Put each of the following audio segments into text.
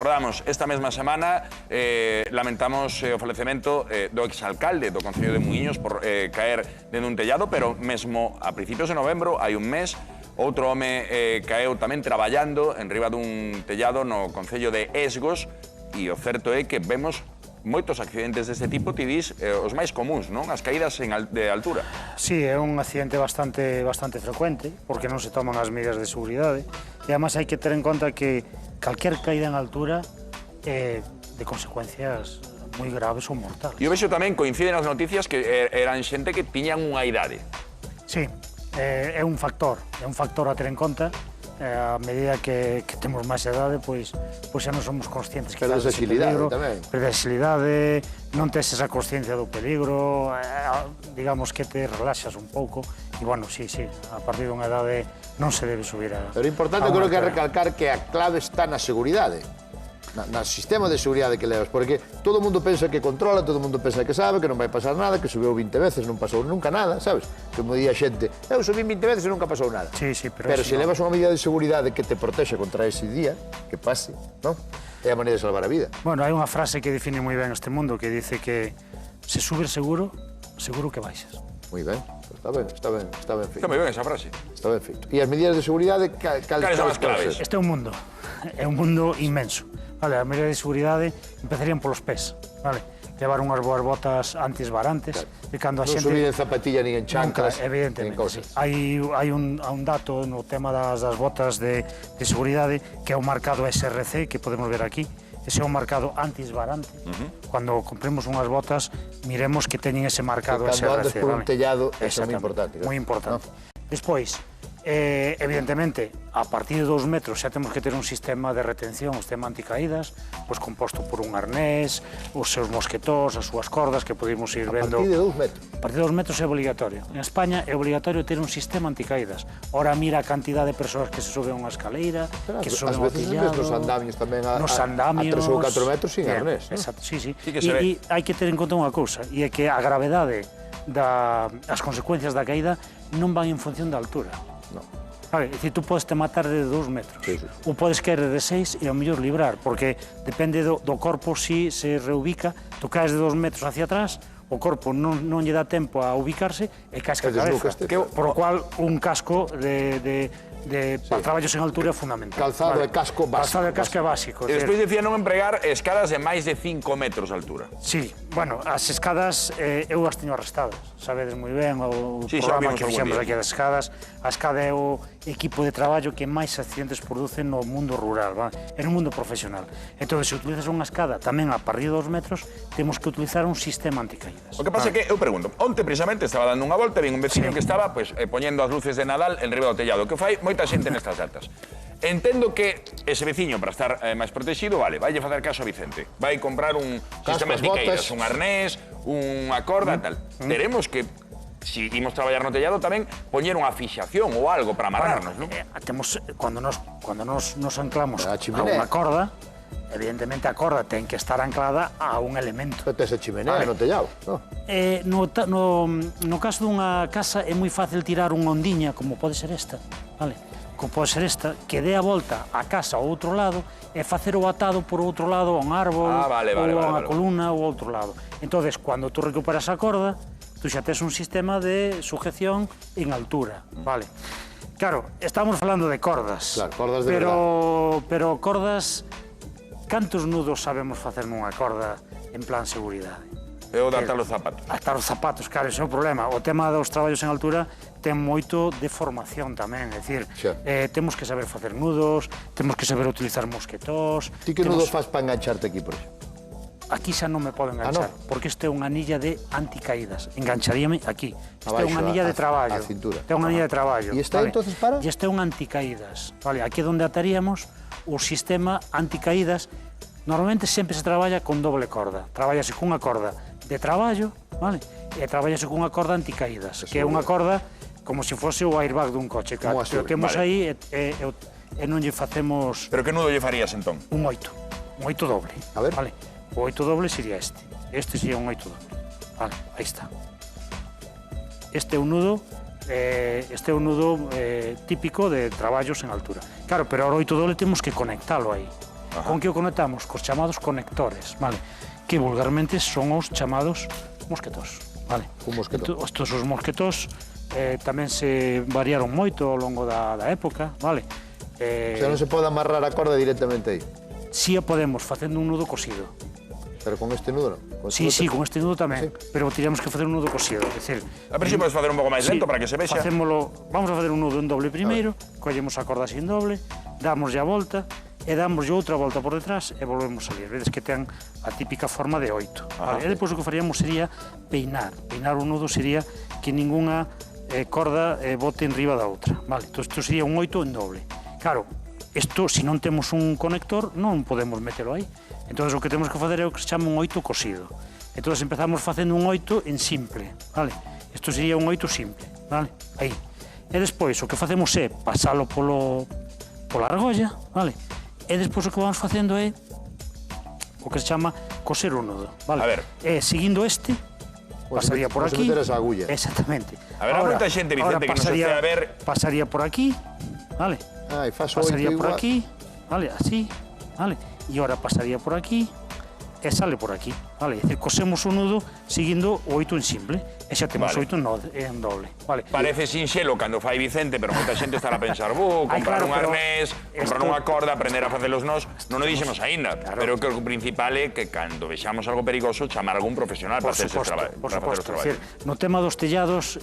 Recordamos, esta mesma semana lamentamos o falecemento do exalcalde do Concello de Muiños por caer dentro dun tellado, pero mesmo a principios de novembro, hai un mes, outro home caeu tamén traballando en riba dun tellado no Concello de Esgos, e o certo é que vemos moitos accidentes deste tipo, ti dis, os máis comuns, non? As caídas de altura. Sí, é un accidente bastante frecuente, porque non se toman as medidas de seguridade, e además hai que ter en conta que calquer caída en altura é de consecuencias moi graves ou mortais. E eu vexo tamén, coinciden as noticias, que eran xente que tiñan unha idade. Sí, é un factor a ter en conta. A medida que temos máis idade, pois xa non somos conscientes que perdes agilidade tamén. Perdes agilidade, non tes esa consciencia do peligro, digamos que te relaxas un pouco, e bueno, sí, a partir dunha idade non se debe subir a... Pero o importante creo que é recalcar que a clave está na seguridade, no sistema de seguridade que levas, porque todo o mundo pensa que controla, todo o mundo pensa que sabe, que non vai pasar nada, que subiu 20 veces, non pasou nunca nada, sabes? Como día xente, eu subí 20 veces e nunca pasou nada. Sí, pero se levas unha medida de seguridade que te protexe contra ese día, que pase, non? É a maneira de salvar a vida. Bueno, hai unha frase que define moi ben este mundo, que dice que se subir seguro, seguro que baixas. Moi ben, está ben feito. Está moi ben esa frase. Está ben feito. E as medidas de seguridade, cales son as claves? Este é un mundo inmenso. Vale, as medidas de seguridade empezarían polos pés, vale? Levar unhas boas botas antiesbarantes, de cando a xente... Non subir en zapatilla nin en chanclas, evidentemente, sí. Hai un dato no tema das botas de seguridade, que é o marcado SRC, que podemos ver aquí. Ese é un marcado antiesbarante. Cando compremos unhas botas, miremos que teñen ese marcado SRC. Cando andes por un tellado, é moi importante. Moi importante. Despois, evidentemente, a partir de 2 metros xa temos que ter un sistema de retención, un sistema anticaídas, pois composto por un arnés, os seus mosquetós, as súas cordas que podemos ir vendo... A partir de 2 metros? A partir de 2 metros é obligatorio. En España é obligatorio ter un sistema anticaídas. Ora mira a cantidad de persoas que se suben a unha escaleira, que se suben ao tellado... Nos andamios tamén a 3 ou 4 metros sin arnés. Exacto, sí. E hai que ter en conta unha cousa, e é que a gravedade das consecuencias da caída non van en función da altura. Vale, é dicir, tú podes te matar de 2 metros, ou podes caer de 6 e ao mellor librar, porque depende do corpo si se reubica, tú caes de 2 metros hacia atrás, o corpo non lle dá tempo a ubicarse e caes ca cabeza, por o cual un casco para traballos en altura é fundamental. Calzado e casco básico. Calzado e casco é básico. E despois decía non empregar escadas de máis de 5 metros de altura. Sí, bueno, as escadas eu as teño arrestadas, sabedes moi ben o programa que fixemos aquí das escadas. A escada é o equipo de traballo que máis accidentes produce no mundo rural, é no mundo profesional. Entón, se utilizas unha escada tamén a partir de 2 metros, temos que utilizar un sistema anticaídas. O que pasa é que, eu pregunto, onte precisamente estaba dando unha volta e vin un veciño que estaba poñendo as luces de Nadal en riba do tellado, que fai moita xente nestas datas. Entendo que ese veciño, para estar máis protegido, vai facer caso a Vicente. Vai comprar un sistema anticaídas, un arnés, unha corda, tal. Teremos que, se imos traballar no tellado tamén, poñer unha fixación ou algo para amarrarnos, non? Cando nos anclamos a unha corda, evidentemente a corda ten que estar anclada a un elemento. Pero tes a chimenea no tellado, non? No caso dunha casa é moi fácil tirar unha ondiña, como pode ser esta, vale? Como pode ser esta, que dé a volta a casa ao outro lado e facer o atado por outro lado a un árbol, ou a unha columna ou outro lado. Entonces, cando tú recuperas a corda, tú xa tes un sistema de sujeción en altura, vale? Claro, estamos falando de cordas. Claro, cordas de verdade. Pero cordas, cantos nudos sabemos facer nunha corda en plan seguridade? É o de atar os zapatos. Atar os zapatos, claro, ese é o problema. O tema dos traballos en altura ten moito de formación tamén, é dicir, temos que saber facer nudos, temos que saber utilizar mosquetós... Ti que nudos faz para engancharte aquí, por exemplo? Aquí xa non me podo enganchar, porque isto é unha anilla de anticaídas. Engancharíame aquí. Isto é unha anilla de traballo. A cintura. Isto é unha anilla de traballo. E esta entonces para? E isto é un anticaídas. Vale, aquí é onde ataríamos o sistema anticaídas. Normalmente sempre se traballa con doble corda. Traballase cunha corda de traballo, vale? E traballase cunha corda anticaídas, que é unha corda como se fose o airbag dun coche. Que o temos aí e non lle facemos... Pero que nudo lle farías, entón? Un 8 doble. A ver. Vale. O 8 doble sería este. Este sería un 8 doble. Vale, aí está. Este é un nudo típico de traballos en altura. Claro, pero o 8 doble temos que conectalo aí. Con que o conectamos? Cos chamados conectores, vale? Que vulgarmente son os chamados mosquetós, vale? Un mosquetó. Estos os mosquetós tamén se variaron moito ao longo da época, vale? O sea, non se pode amarrar a corda directamente aí. Si a podemos facendo un nudo cosido. Pero con este nudo non? Sí, con este nudo tamén, pero teríamos que facer un nudo cosido, é dicir... A ver se podes facer un pouco máis lento para que se vexa. Vamos a facer un nudo en doble primeiro, collemos a corda así en doble, dámoslle a volta, e dámoslle outra volta por detrás e volvemos a salir. Vedes que ten a típica forma de 8. Vale? E depois o que faríamos sería peinar. Peinar un nudo sería que ningunha corda bote en riba da outra. Vale? Entón, isto sería un 8 en doble. Claro, isto, se non temos un conector, non podemos metelo aí. Entón, o que temos que facer é o que se chama un 8 cosido. Entón, empezamos facendo un 8 en simple, vale? Isto sería un 8 simple, vale? Aí. E despois, o que facemos é pasalo pola argolla, vale? E despois o que vamos facendo é o que se chama coser o nudo, vale? A ver. E seguindo este, pasaría por aquí. Meter esa agulla. Exactamente. A ver, moita xente, Vicente, que nos estea a ver... Pasaría por aquí, vale? Ai, faz o 8 pasaría por igual. aquí, vale, así, vale, e ahora pasaría por aquí e sale por aquí, vale, é dicir, cosemos o nudo seguindo o 8 en simple e xa temos Vale. 8 en doble, vale. Parece sinxelo cando fai Vicente, pero moita xente estará a pensar, comprar claro, un pero arnés, comprar unha corda, aprender a facer os nós, non o dixemos aínda, pero que o principal é que cando vexamos algo perigoso, chamar algún profesional para facer os traballos. Por suposto, é dicir, no tema dos tellados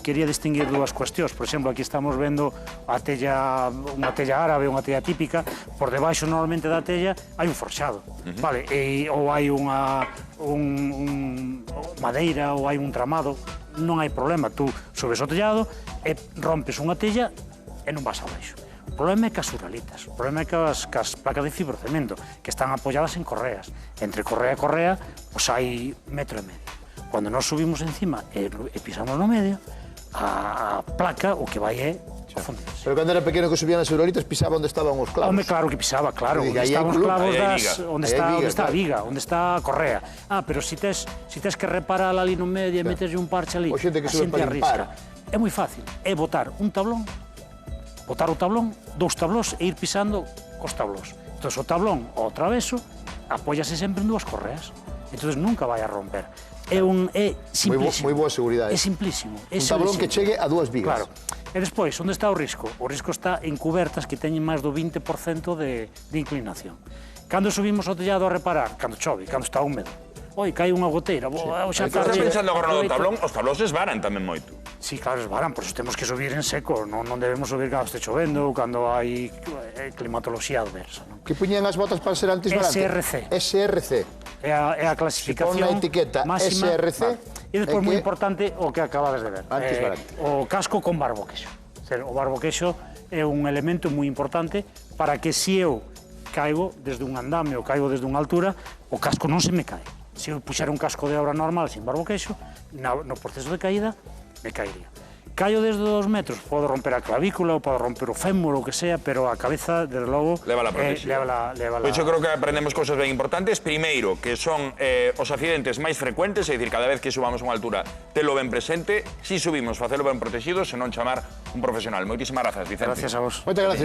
quería distinguir dúas cuestións. Por exemplo, aquí estamos vendo a tella, unha tella árabe, unha tella típica, por debaixo normalmente da tella hai un forxado, vale, ou hai unha madeira ou hai un tramado, non hai problema, tú subes o tellado e rompes unha tella e non vas abaixo. O problema é que as uralitas, o problema é que as placas de fibrocemento que están apoyadas en correas. Entre correa e correa, pois hai 1,5 metros. Cando nós subimos encima e pisamos no medio, a placa o que vai é afundirse. Pero cando era pequeno que subían as uralitas pisaba onde estaban os clavos. Home, claro que pisaba, claro. Onde Onde estaban os clavos onde está a viga, onde está a correa. Pero si tes que reparar ali no medio e meterlle un parche ali, O xente que sube para limpar. É moi fácil, é botar un tablón, botar o tablón, 2 tablós e ir pisando cos tablós. Entón, o tablón ao traveso apóyase sempre en 2 correas. Entón, nunca vai a romper. É simplísimo. Moi boa seguridade. É simplísimo. Un tablón que chegue a 2 vigas. Claro. E despois, onde está o risco? O risco está en cubertas que teñen máis do 20% de inclinación. Cando subimos ao tellado a reparar? Cando chove, cando está húmedo. Oi, cae unha goteira. Estás pensando agora no tablón, os tablóns esvaran tamén moito. Sí, claro, esvaran, por iso temos que subir en seco, non debemos subir cando este chovendo ou cando hai climatoloxía adversa. Que puñen as botas para ser antisbarante? SRC. É a clasificación máxima. Se pon na etiqueta SRC. E despois, moi importante, o que acabades de ver. Antisbarante. O casco con barboquexo. O barboquexo é un elemento moi importante para que se eu caigo desde un andame ou caigo desde unha altura, o casco non se me cae. Se eu puxera un casco de obra normal sin barboquexo, no proceso de caída, me caería. Caio desde 2 metros, podo romper a clavícula ou podo romper o fémur ou que sea, pero a cabeza, desde logo, leva la protección. Pois eu creo que aprendemos cousas ben importantes. Primeiro, que son os accidentes máis frecuentes, é dicir, cada vez que subamos unha altura, telo ben presente. Si subimos, facelo ben protegido, senón chamar un profesional. Moitísimas grazas, Vicente. Gracias a vos. Moitas gracias.